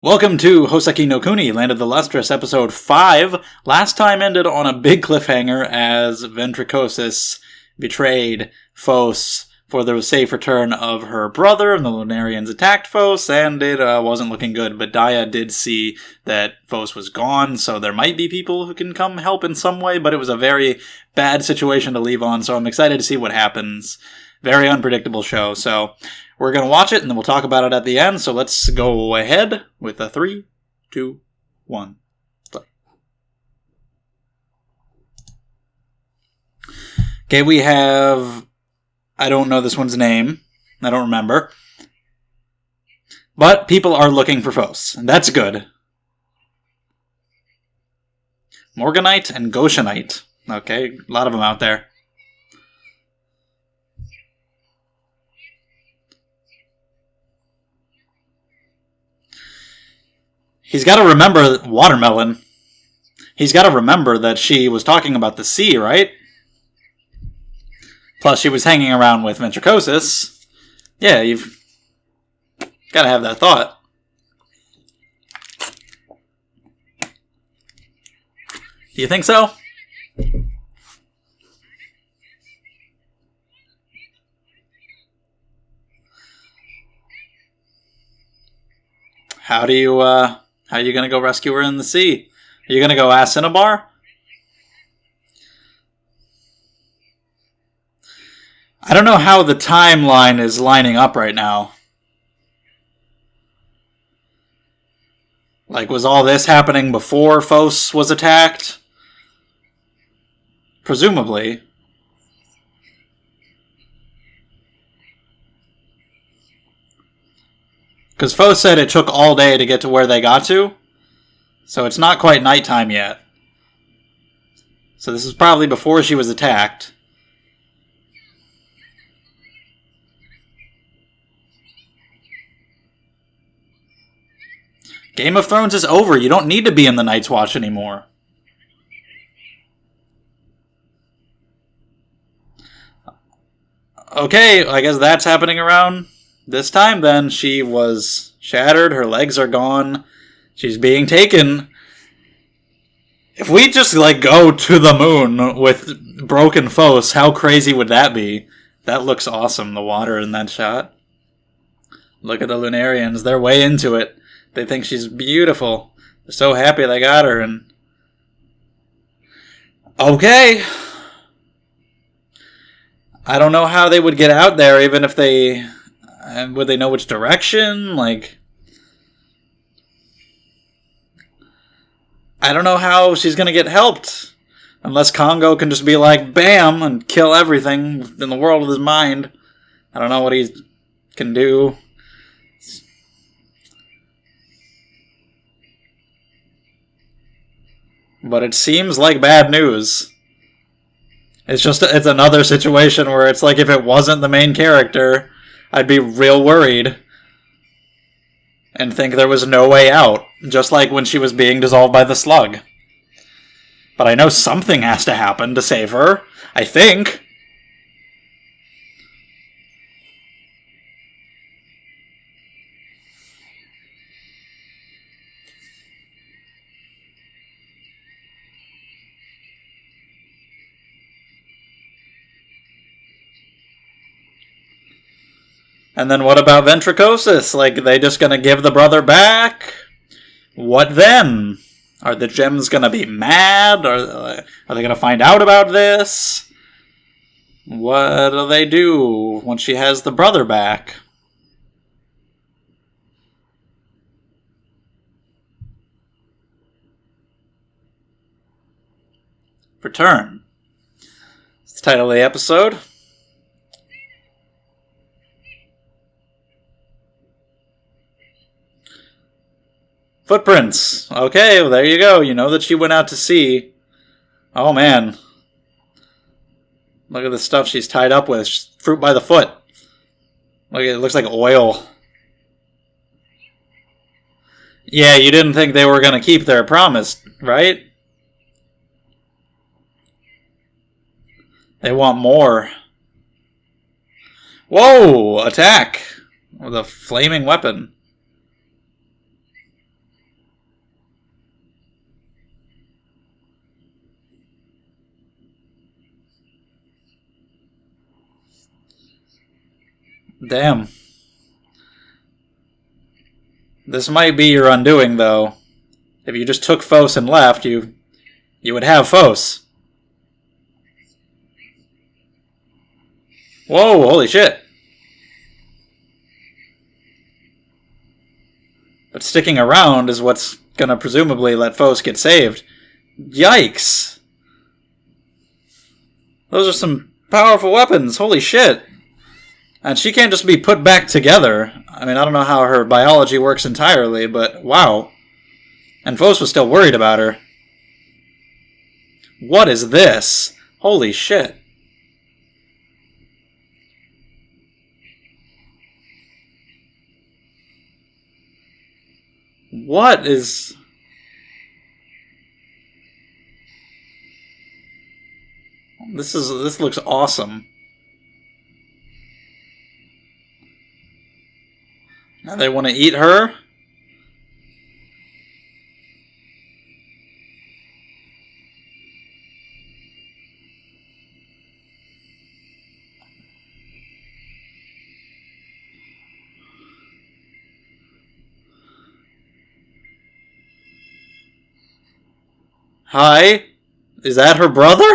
Welcome to Houseki no Kuni, Land of the Lustrous, episode 5. Last time ended on a big cliffhanger as Ventricosis betrayed Phos for the safe return of her brother, and the Lunarians attacked Phos, and it wasn't looking good, but Daya did see that Phos was gone, so there might be people who can come help in some way, but it was a very bad situation to leave on, so I'm excited to see what happens. Very unpredictable show, so we're going to watch it, and then we'll talk about it at the end, so let's go ahead with a 3, 2, 1, play. Okay, we have... I don't know this one's name. I don't remember. But people are looking for Phos, and that's good. Morganite and Goshenite. Okay, a lot of them out there. He's got to remember watermelon. He's got to remember that she was talking about the sea, right? Plus, she was hanging around with Ventricosis. Yeah, you've got to have that thought. Do you think so? How are you going to go rescue her in the sea? Are you going to go ask Cinnabar? I don't know how the timeline is lining up right now. Like, was all this happening before Phos was attacked? Presumably. Because Phos said it took all day to get to where they got to. So it's not quite nighttime yet. So this is probably before she was attacked. Game of Thrones is over. You don't need to be in the Night's Watch anymore. Okay, I guess that's happening around this time then. She was shattered. Her legs are gone. She's being taken. If we just, go to the moon with broken Phos, how crazy would that be? That looks awesome, the water in that shot. Look at the Lunarians. They're way into it. They think she's beautiful. They're so happy they got her, and... Okay. I don't know how they would get out there, even if they... Would they know which direction? I don't know how she's gonna get helped. Unless Congo can just be like, bam, and kill everything in the world with his mind. I don't know what he can do. But it seems like bad news. It's another situation where it's like if it wasn't the main character, I'd be real worried. And think there was no way out. Just like when she was being dissolved by the slug. But I know something has to happen to save her. I think. And then what about Ventricosis? They just gonna give the brother back? What then? Are the gems gonna be mad? Are they gonna find out about this? What do they do when she has the brother back? Return. It's the title of the episode. Footprints. Okay, well, there you go. You know that she went out to sea. Oh, man. Look at the stuff she's tied up with. Fruit by the foot. Look, it looks like oil. Yeah, you didn't think they were going to keep their promise, right? They want more. Whoa! Attack! With a flaming weapon. Damn. This might be your undoing, though. If you just took Phos and left, you would have Phos. Whoa, holy shit. But sticking around is what's gonna presumably let Phos get saved. Yikes. Those are some powerful weapons, holy shit. And she can't just be put back together. I mean, I don't know how her biology works entirely, but wow. And Phos was still worried about her. What is this? Holy shit. What is... This looks awesome. Now they want to eat her? Hi? Is that her brother?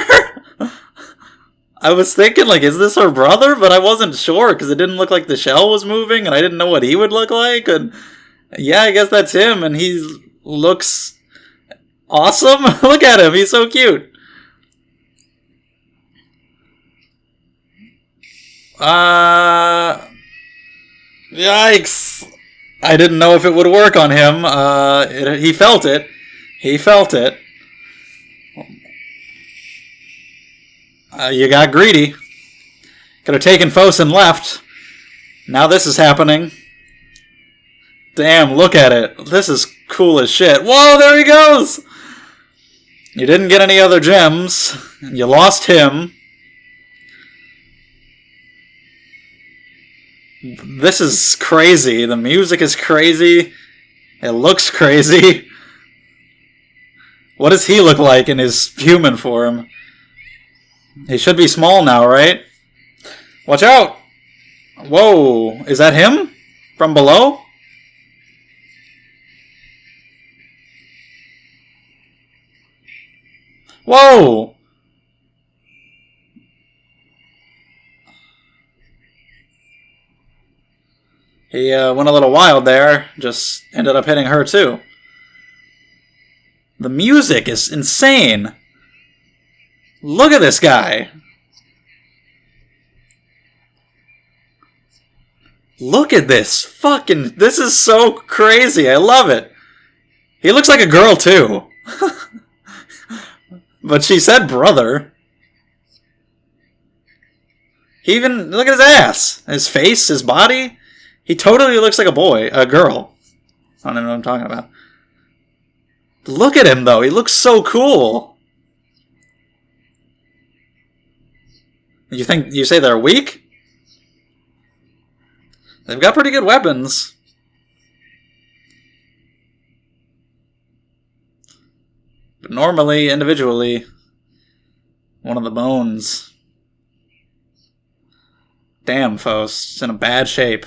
I was thinking, like, is this her brother? But I wasn't sure, because it didn't look like the shell was moving, and I didn't know what he would look like, and yeah, I guess that's him, and he looks awesome. Look at him, he's so cute. Yikes. I didn't know if it would work on him. He felt it. He felt it. You got greedy. Could have taken Phos and left. Now this is happening. Damn, look at it. This is cool as shit. Whoa, there he goes! You didn't get any other gems. You lost him. This is crazy. The music is crazy. It looks crazy. What does he look like in his human form? He should be small now, right? Watch out! Whoa, is that him? From below? Whoa! He went a little wild there, just ended up hitting her too. The music is insane! Look at this guy! Look at this! Fucking... This is so crazy! I love it! He looks like a girl, too. But she said brother. He even... Look at his ass! His face, his body. He totally looks like a boy. A girl. I don't even know what I'm talking about. Look at him, though! He looks so cool! You say they're weak? They've got pretty good weapons. But normally, individually, one of the bones. Damn, Phos. It's in a bad shape.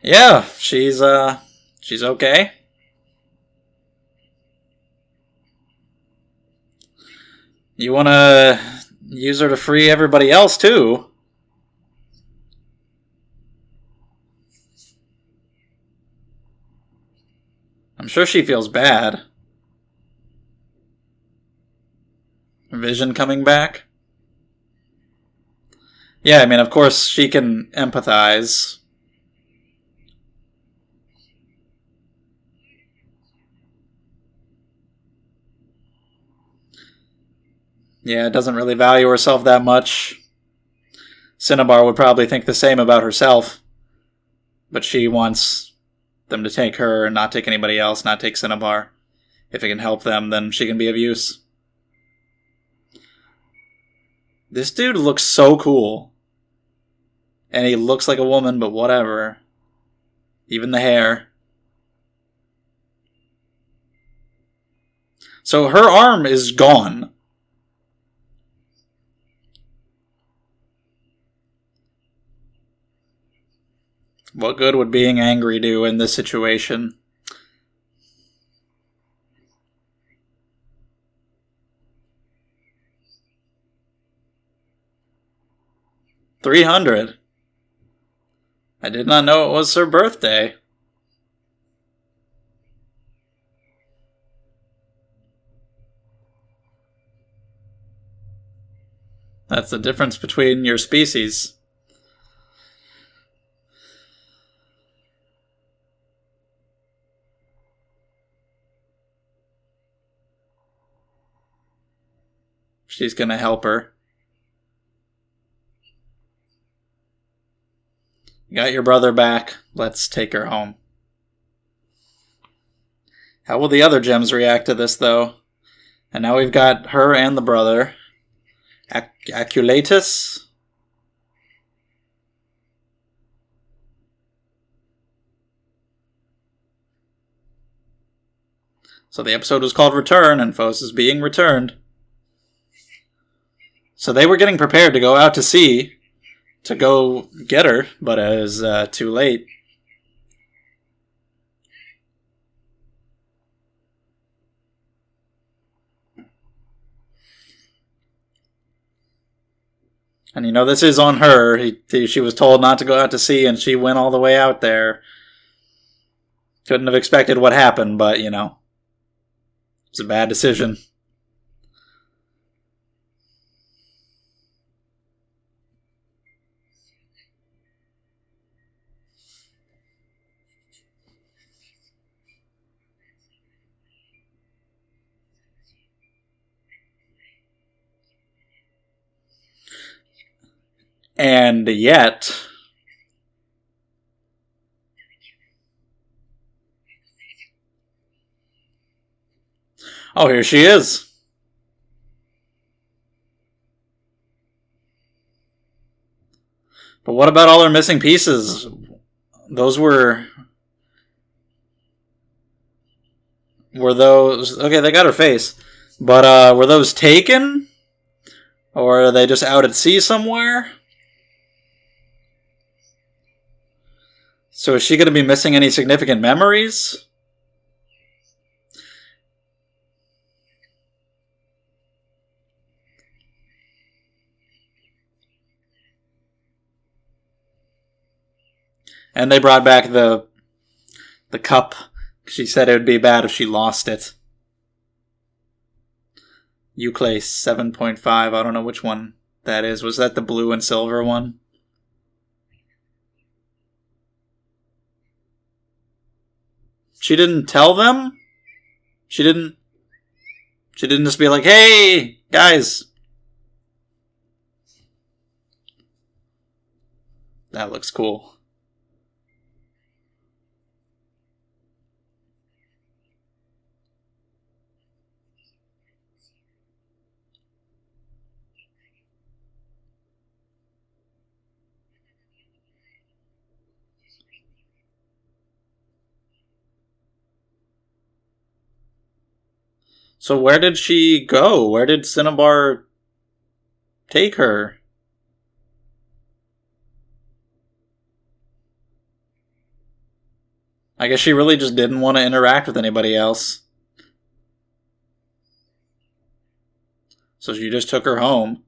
Yeah, she's okay. You want to use her to free everybody else, too. I'm sure she feels bad. Vision coming back? Yeah, I mean, of course, she can empathize. Yeah, doesn't really value herself that much. Cinnabar would probably think the same about herself. But she wants them to take her and not take anybody else, not take Cinnabar. If it can help them, then she can be of use. This dude looks so cool. And he looks like a woman, but whatever. Even the hair. So her arm is gone. What good would being angry do in this situation? $300. I did not know it was her birthday. That's the difference between your species. She's gonna help her. You got your brother back. Let's take her home. How will the other gems react to this, though? And now we've got her and the brother. Aculatus? So the episode was called Return, and Phos is being returned. So they were getting prepared to go out to sea to go get her, but it was too late. And you know, this is on her. She was told not to go out to sea, and she went all the way out there. Couldn't have expected what happened, but, you know, it's a bad decision. And yet... Oh, here she is. But what about all her missing pieces? Those were those... Okay, they got her face. But were those taken? Or are they just out at sea somewhere? So is she going to be missing any significant memories? And they brought back the cup. She said it would be bad if she lost it. Euclase 7.5. I don't know which one that is. Was that the blue and silver one? She didn't tell them? She didn't just be like, hey, guys. That looks cool. So where did she go? Where did Cinnabar take her? I guess she really just didn't want to interact with anybody else. So she just took her home.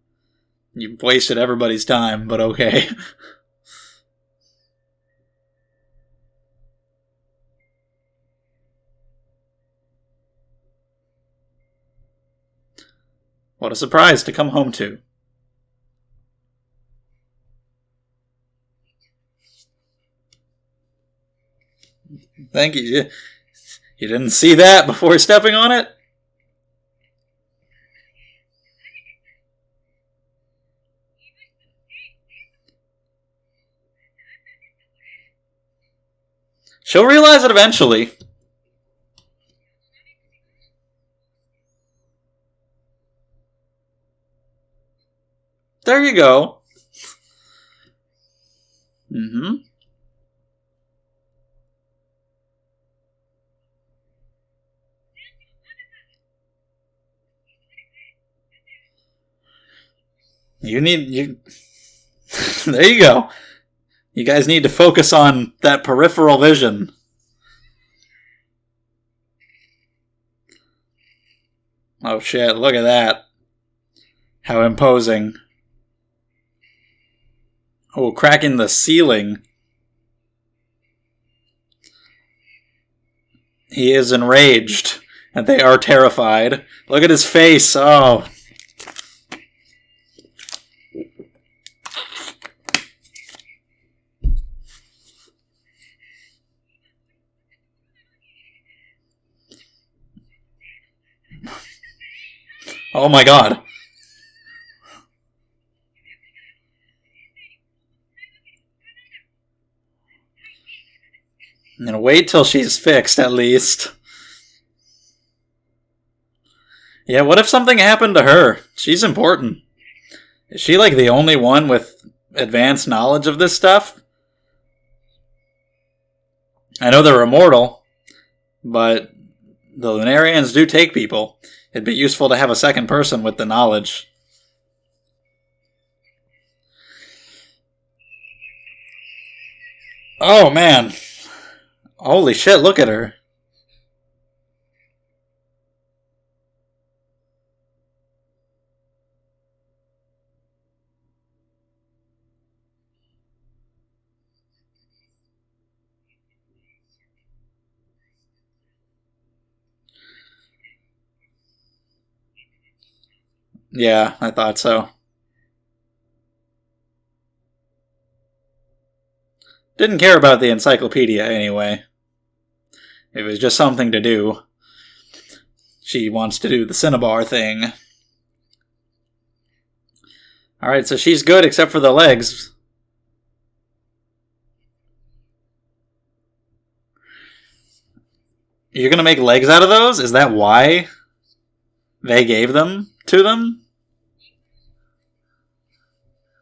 You wasted everybody's time, but okay. What a surprise to come home to. Thank you. You didn't see that before stepping on it? She'll realize it eventually. There you go. Mm-hmm. You there you go. You guys need to focus on that peripheral vision. Oh shit, look at that. How imposing. Oh, cracking the ceiling. He is enraged, and they are terrified. Look at his face. Oh. Oh my god. I'm gonna wait till she's fixed, at least. Yeah, what if something happened to her? She's important. Is she, like, the only one with advanced knowledge of this stuff? I know they're immortal, but the Lunarians do take people. It'd be useful to have a second person with the knowledge. Oh, man. Holy shit, look at her. Yeah, I thought so. Didn't care about the encyclopedia anyway. It was just something to do. She wants to do the Cinnabar thing. Alright, so she's good except for the legs. You're gonna make legs out of those? Is that why they gave them to them?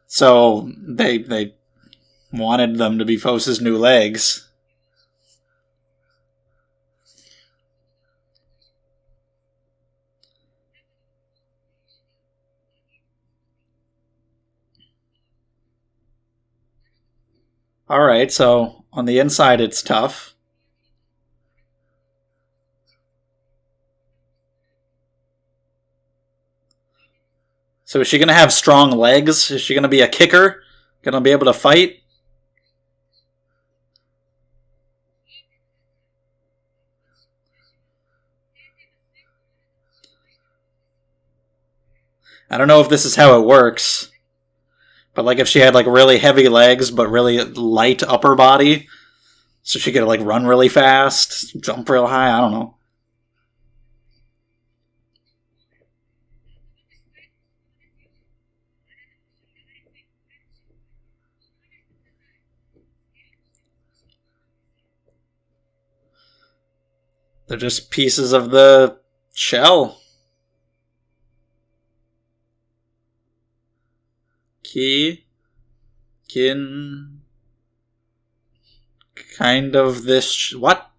So they wanted them to be Phos's new legs. Alright, so on the inside it's tough. So is she going to have strong legs? Is she going to be a kicker? Going to be able to fight? I don't know if this is how it works. But like if she had like really heavy legs but really light upper body, so she could like run really fast, jump real high, I don't know. They're just pieces of the shell. Kin... Kind of this... What?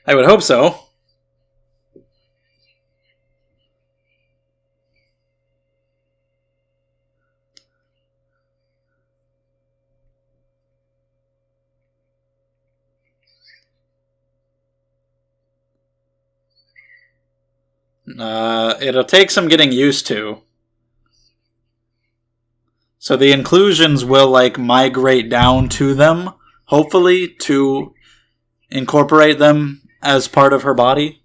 I would hope so. It'll take some getting used to. So the inclusions will, like, migrate down to them, hopefully, to incorporate them as part of her body.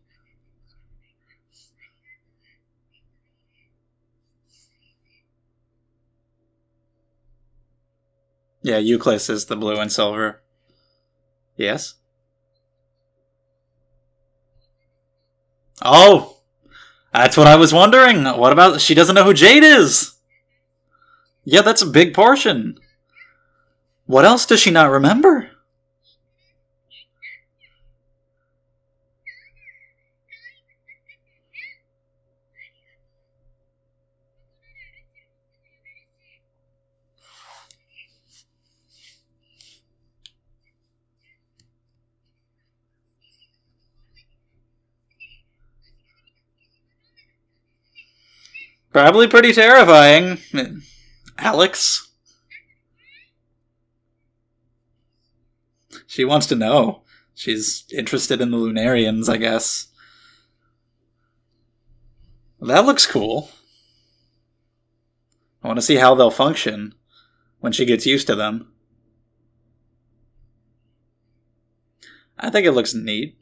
Yeah, Euclid is the blue and silver. Yes? Oh! That's what I was wondering. What about... She doesn't know who Jade is! Yeah, that's a big portion. What else does she not remember? Probably pretty terrifying. Alex? She wants to know. She's interested in the Lunarians, I guess. That looks cool. I want to see how they'll function when she gets used to them. I think it looks neat.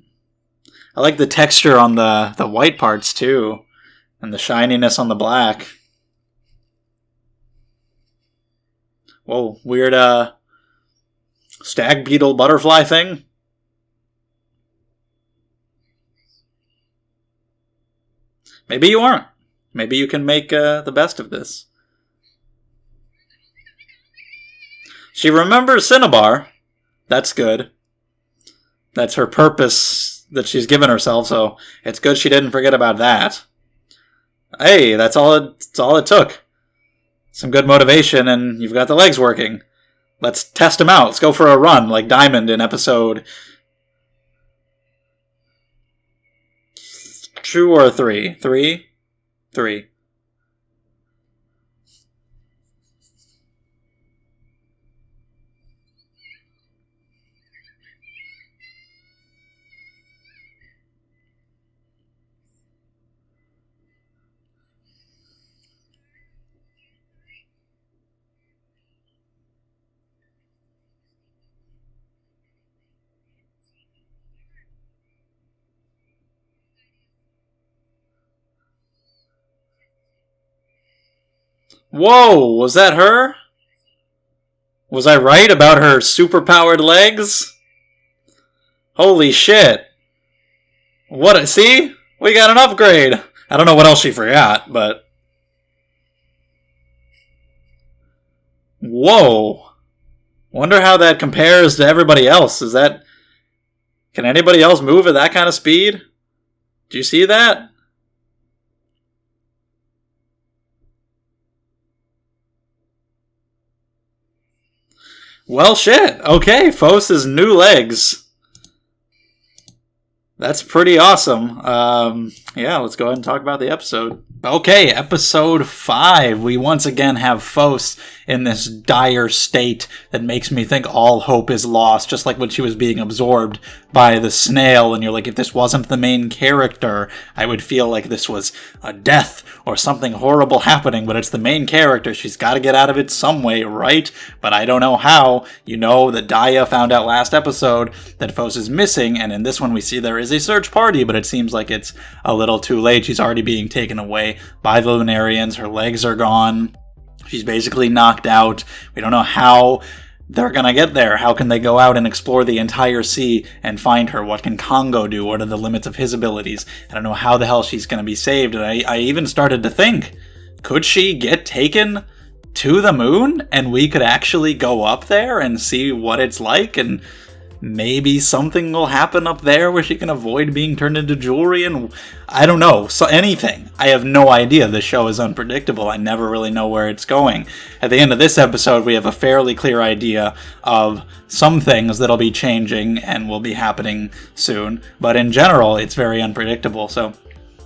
I like the texture on the white parts, too. And the shininess on the black. Whoa, weird, stag beetle butterfly thing? Maybe you aren't. Maybe you can make the best of this. She remembers Cinnabar. That's good. That's her purpose that she's given herself, so it's good she didn't forget about that. Hey, that's all it took. Some good motivation, and you've got the legs working. Let's test them out. Let's go for a run, like Diamond in episode 2 or 3. 3? 3. Whoa, was that her? Was I right about her superpowered legs? Holy shit. See? We got an upgrade. I don't know what else she forgot, but... Whoa. Wonder how that compares to everybody else. Can anybody else move at that kind of speed? Do you see that? Well, shit. Okay, Phos' new legs. That's pretty awesome. Yeah, let's go ahead and talk about the episode. Okay, episode 5. We once again have Phos in this dire state that makes me think all hope is lost, just like when she was being absorbed by the snail, and you're like, if this wasn't the main character, I would feel like this was a death or something horrible happening, but it's the main character. She's got to get out of it some way, right? But I don't know how. You know that Daya found out last episode that Phos is missing, and in this one we see there is a search party, but it seems like it's a little too late. She's already being taken away by the Lunarians. Her legs are gone. She's basically knocked out. We don't know how they're gonna get there. How can they go out and explore the entire sea and find her? What can Congo do? What are the limits of his abilities? I don't know how the hell she's gonna be saved. And I even started to think, could she get taken to the moon and we could actually go up there and see what it's like, and maybe something will happen up there where she can avoid being turned into jewelry, and I don't know, so anything. I have no idea. The show is unpredictable. I never really know where it's going. At the end of this episode, we have a fairly clear idea of some things that'll be changing and will be happening soon, but in general, it's very unpredictable, so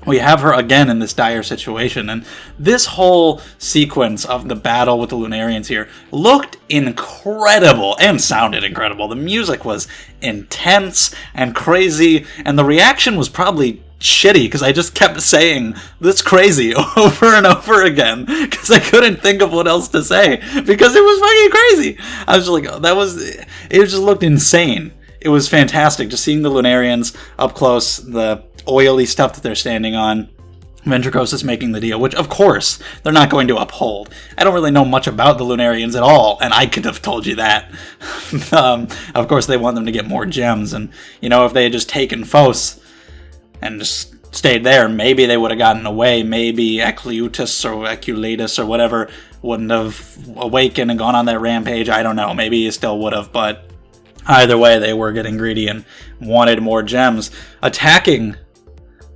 we have her again in this dire situation, and this whole sequence of the battle with the Lunarians here looked incredible and sounded incredible. The music was intense and crazy, and the reaction was probably shitty because I just kept saying "that's crazy" over and over again because I couldn't think of what else to say because it was fucking crazy. I was just like, it just looked insane. It was fantastic just seeing the Lunarians up close, the oily stuff that they're standing on. Ventricosis making the deal, which of course they're not going to uphold. I don't really know much about the Lunarians at all, and I could have told you that. Of course they want them to get more gems, and if they had just taken Phos and just stayed there, maybe they would have gotten away. Maybe Eclutus or Eculatus or whatever wouldn't have awakened and gone on that rampage. I don't know. Maybe he still would have, but either way, they were getting greedy and wanted more gems, attacking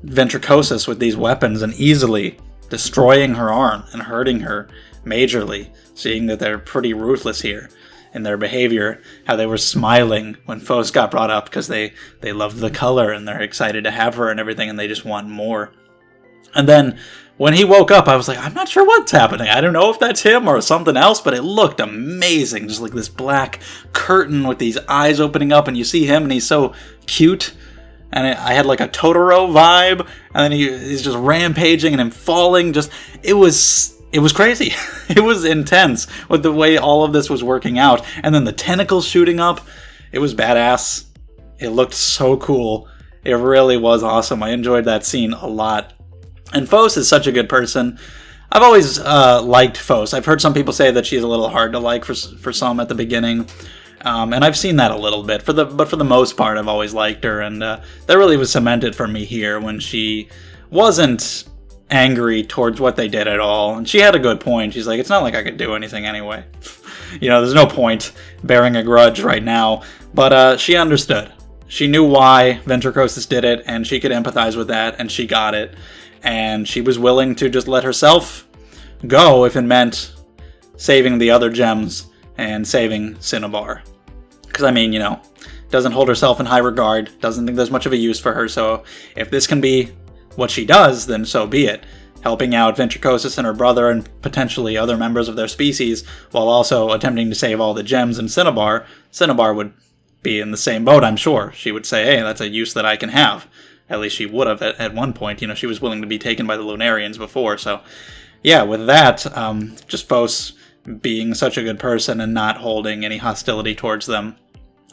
Ventricosis with these weapons and easily destroying her arm and hurting her majorly, seeing that they're pretty ruthless here in their behavior, how they were smiling when Phos got brought up because they loved the color and they're excited to have her and everything, and they just want more. And then when he woke up, I was like, I'm not sure what's happening. I don't know if that's him or something else, but it looked amazing. Just like this black curtain with these eyes opening up, and you see him, and he's so cute. And I had like a Totoro vibe, and then he's just rampaging and him falling. It was crazy. It was intense with the way all of this was working out. And then the tentacles shooting up, it was badass. It looked so cool. It really was awesome. I enjoyed that scene a lot. And Phos is such a good person. I've always liked Phos. I've heard some people say that she's a little hard to like for some at the beginning. And I've seen that a little bit. But for the most part, I've always liked her. And that really was cemented for me here when she wasn't angry towards what they did at all. And she had a good point. She's like, it's not like I could do anything anyway. There's no point bearing a grudge right now. But she understood. She knew why Ventricosis did it, and she could empathize with that, and she got it. And she was willing to just let herself go if it meant saving the other gems and saving Cinnabar. Because, doesn't hold herself in high regard, doesn't think there's much of a use for her, so if this can be what she does, then so be it. Helping out Ventricosis and her brother and potentially other members of their species, while also attempting to save all the gems in Cinnabar. Cinnabar would be in the same boat, I'm sure. She would say, hey, that's a use that I can have. At least she would have at one point. She was willing to be taken by the Lunarians before. So, yeah, with that, just Phos being such a good person and not holding any hostility towards them.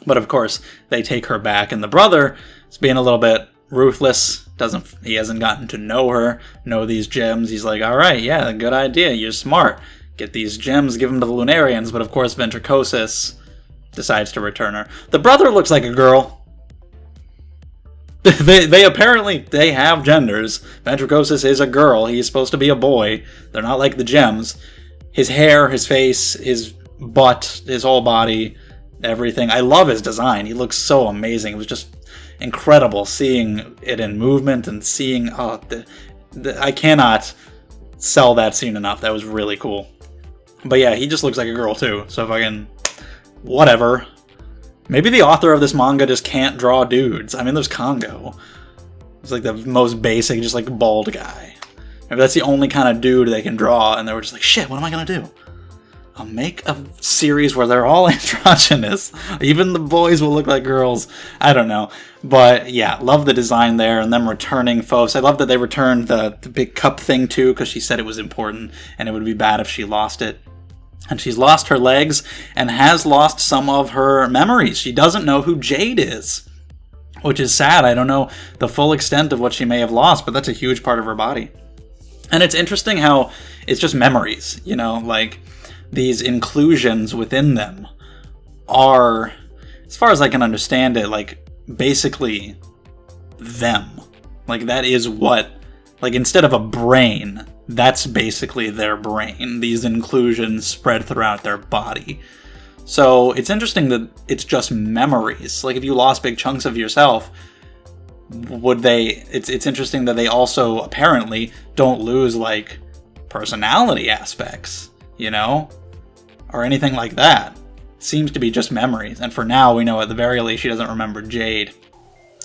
But, of course, they take her back. And the brother is being a little bit ruthless. He hasn't gotten to know her, know these gems. He's like, all right, yeah, good idea. You're smart. Get these gems, give them to the Lunarians. But, of course, Ventricosis decides to return her. The brother looks like a girl. They apparently have genders. Ventricosis is a girl. He's supposed to be a boy. They're not like the gems. His hair, his face, his butt, his whole body, everything. I love his design. He looks so amazing. It was just incredible seeing it in movement and seeing... I cannot sell that scene enough. That was really cool. But yeah, he just looks like a girl too. So if I can... Whatever. Maybe the author of this manga just can't draw dudes. There's Congo. It's like the most basic, just like bald guy. Maybe that's the only kind of dude they can draw, and they were just like, shit, what am I gonna do? I'll make a series where they're all androgynous. Even the boys will look like girls. I don't know. But yeah, love the design there, and them returning Phos. I love that they returned the big cup thing too, because she said it was important, and it would be bad if she lost it. And she's lost her legs and has lost some of her memories. She doesn't know who Jade is, which is sad. I don't know the full extent of what she may have lost, but that's a huge part of her body. And it's interesting how it's just memories, like these inclusions within them are, as far as I can understand it, like basically them. Like that is what, like instead of a brain, that's basically their brain. These inclusions spread throughout their body. So it's interesting that it's just memories. Like if you lost big chunks of yourself, it's interesting that they also apparently don't lose like personality aspects, or anything like that. It seems to be just memories. And for now, we know at the very least she doesn't remember Jade.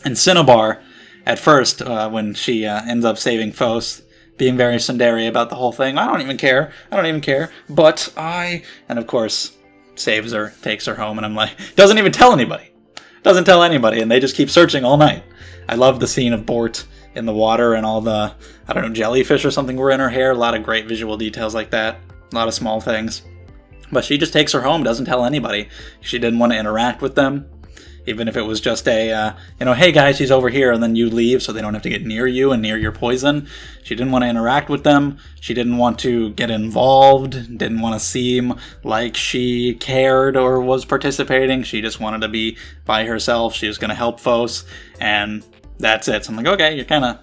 And Cinnabar, at first, when she ends up saving Phos, being very tsundere about the whole thing. I don't even care. But and of course, saves her, takes her home, and I'm like, doesn't even tell anybody. Doesn't tell anybody, and they just keep searching all night. I love the scene of Bort in the water and all the, jellyfish or something were in her hair. A lot of great visual details like that. A lot of small things. But she just takes her home, doesn't tell anybody. She didn't want to interact with them. Even if it was just a, hey guys, she's over here, and then you leave so they don't have to get near you and near your poison. She didn't want to interact with them. She didn't want to get involved, didn't want to seem like she cared or was participating. She just wanted to be by herself. She was going to help Phos, and that's it. So I'm like, okay, you're kind of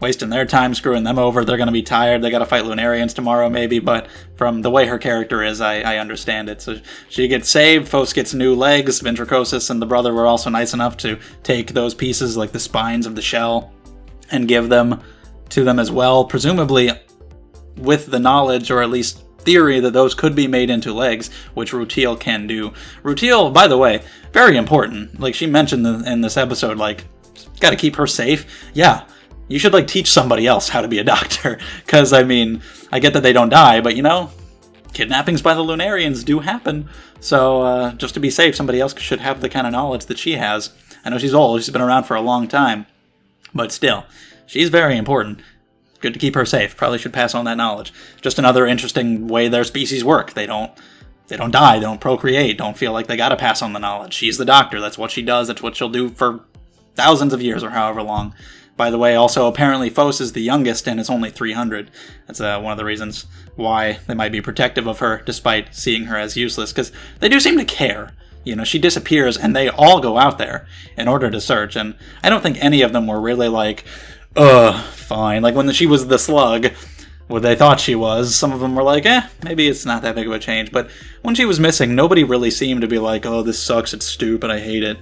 wasting their time, screwing them over. They're going to be tired. They got to fight Lunarians tomorrow, maybe. But from the way her character is, I understand it. So she gets saved. Phos gets new legs. Ventricosis and the brother were also nice enough to take those pieces, like the spines of the shell, and give them to them as well. Presumably with the knowledge, or at least theory, that those could be made into legs, which Rutiel can do. Rutiel, by the way, very important. Like she mentioned in this episode, like, got to keep her safe. Yeah. you should, like, teach somebody else how to be a doctor. Because, I mean, I get that they don't die, but, you know, kidnappings by the Lunarians do happen. So, just to be safe, somebody else should have the kind of knowledge that she has. I know she's old, she's been around for a long time. But still, she's very important. Good to keep her safe. Probably should pass on that knowledge. Just another interesting way their species work. They don't die, they don't procreate, don't feel like they gotta pass on the knowledge. She's the doctor, that's what she does, that's what she'll do for thousands of years or however long. By the way, also, apparently Phos is the youngest and is only 300. That's one of the reasons why they might be protective of her, despite seeing her as useless, because they do seem to care. You know, she disappears and they all go out there in order to search, and I don't think any of them were really like, fine. Like, when she was the slug, what they thought she was, some of them were like, maybe it's not that big of a change. But when she was missing, nobody really seemed to be like, oh, this sucks, it's stupid, I hate it.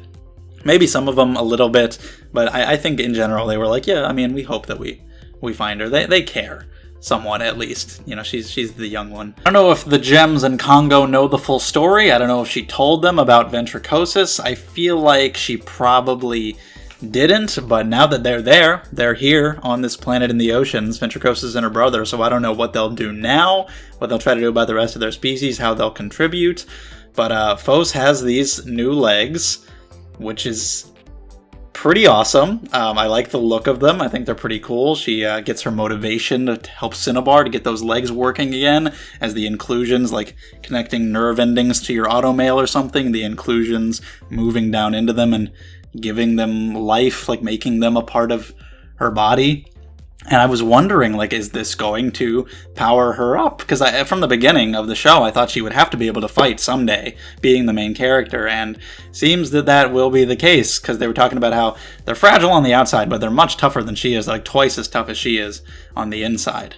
Maybe some of them a little bit, but I think in general they were like, yeah, I mean, we hope that we find her. They care. Somewhat, at least. You know, she's the young one. I don't know if the Gems and Congo know the full story. I don't know if she told them about ventricosis. I feel like she probably didn't, but now that they're here on this planet in the oceans. Ventricosis and her brother, so I don't know what they'll do now, what they'll try to do about the rest of their species, how they'll contribute. But Phos has these new legs, which is pretty awesome. I like the look of them. I think they're pretty cool. She gets her motivation to help Cinnabar to get those legs working again, as the inclusions, like connecting nerve endings to your automail or something, the inclusions moving down into them and giving them life, like making them a part of her body. And I was wondering, like, is this going to power her up? Because from the beginning of the show, I thought she would have to be able to fight someday, being the main character, and seems that will be the case, because they were talking about how they're fragile on the outside, but they're much tougher than she is, like twice as tough as she is on the inside.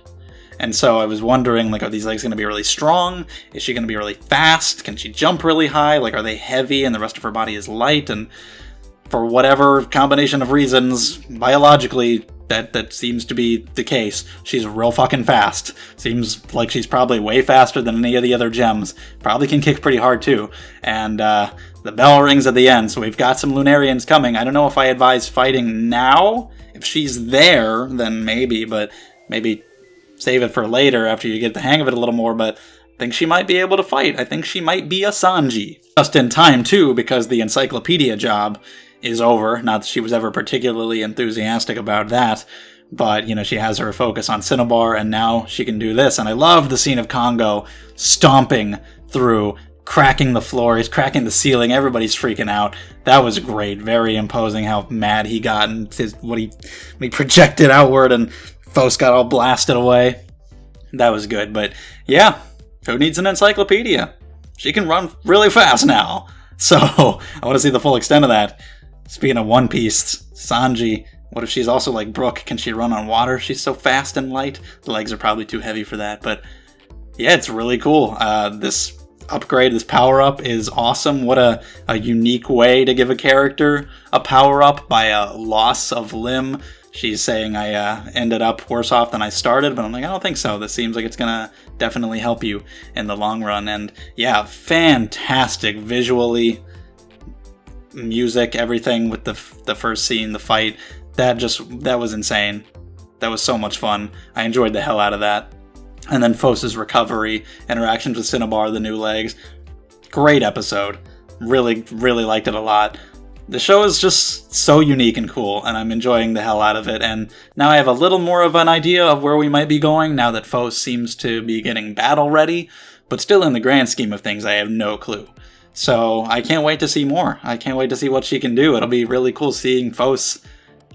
And so I was wondering, like, are these legs going to be really strong? Is she going to be really fast? Can she jump really high? Like, are they heavy and the rest of her body is light? And for whatever combination of reasons, biologically, that seems to be the case. She's real fucking fast. Seems like she's probably way faster than any of the other gems. Probably can kick pretty hard too. And the bell rings at the end, so we've got some Lunarians coming. I don't know if I advise fighting now. If she's there, then maybe, but maybe save it for later after you get the hang of it a little more. But I think she might be able to fight. I think she might be a Sanji. Just in time too, because the encyclopedia job is over. Not that she was ever particularly enthusiastic about that, but, you know, she has her focus on Cinnabar, and now she can do this. And I love the scene of Congo stomping through, cracking the floor, he's cracking the ceiling, everybody's freaking out. That was great, very imposing how mad he got, and when he projected outward and Phos got all blasted away. That was good, but yeah, who needs an encyclopedia? She can run really fast now. So, I want to see the full extent of that. Speaking of One Piece, Sanji, what if she's also like Brook? Can she run on water? She's so fast and light. The legs are probably too heavy for that, but yeah, it's really cool. This upgrade, this power-up is awesome. What a unique way to give a character a power-up by a loss of limb. She's saying I ended up worse off than I started, but I'm like, I don't think so. This seems like it's gonna definitely help you in the long run. And yeah, fantastic visually. Music, everything with the first scene, the fight, that was insane. That was so much fun. I enjoyed the hell out of that. And then Phos's recovery, interactions with Cinnabar, the new legs. Great episode. Really, really liked it a lot. The show is just so unique and cool, and I'm enjoying the hell out of it. And now I have a little more of an idea of where we might be going, now that Phos seems to be getting battle ready. But still, in the grand scheme of things, I have no clue. So I can't wait to see more. I can't wait to see what she can do. It'll be really cool seeing Phos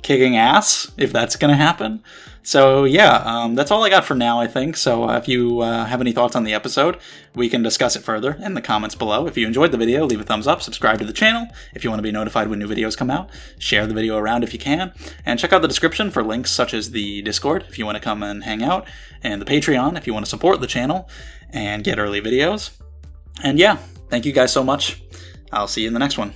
kicking ass, if that's going to happen. So yeah, that's all I got for now, I think. So if you have any thoughts on the episode, we can discuss it further in the comments below. If you enjoyed the video, leave a thumbs up, subscribe to the channel if you want to be notified when new videos come out, share the video around if you can, and check out the description for links such as the Discord if you want to come and hang out, and the Patreon if you want to support the channel and get early videos. And yeah, thank you guys so much. I'll see you in the next one.